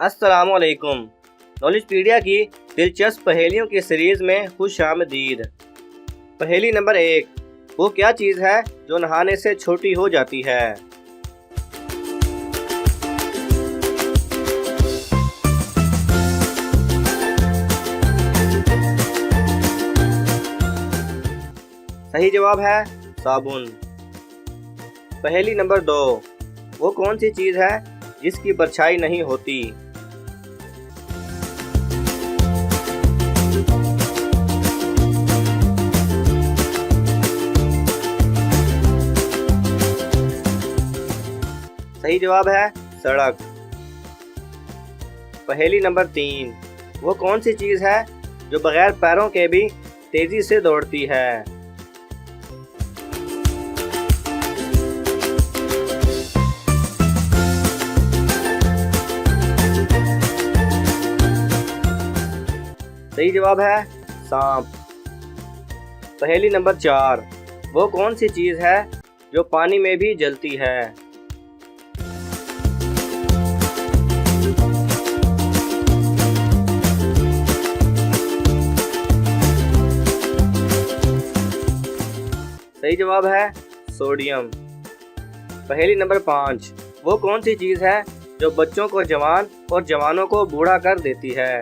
अस्सलामुअलैकुम। नॉलेजपीडिया की दिलचस्प पहेलियों की सीरीज में खुश आमदीद। पहेली नंबर 1, वो क्या चीज़ है जो नहाने से छोटी हो जाती है? सही जवाब है साबुन। पहेली नंबर 2, वो कौन सी चीज़ है जिसकी परछाई नहीं होती? सही जवाब है सड़क। पहेली नंबर 3, वो कौन सी चीज़ है जो बगैर पैरों के भी तेजी से दौड़ती है? सही जवाब है सांप। पहेली नंबर 4, वो कौन सी चीज़ है जो पानी में भी जलती है? सही जवाब है सोडियम। पहेली नंबर 5, वो कौन सी चीज़ है जो बच्चों को जवान और जवानों को बूढ़ा कर देती है?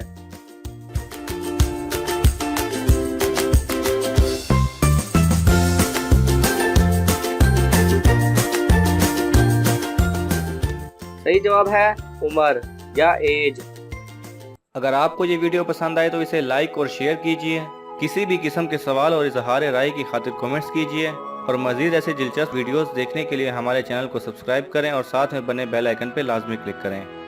सही जवाब है उम्र या एज। अगर आपको ये वीडियो पसंद आए तो इसे लाइक और शेयर कीजिए। किसी भी किस्म के सवाल और इजहार राय की खातिर कमेंट्स कीजिए और मज़ीद ऐसे दिलचस्प वीडियोस देखने के लिए हमारे चैनल को सब्सक्राइब करें और साथ में बने बेल आइकन पर लाजमी क्लिक करें।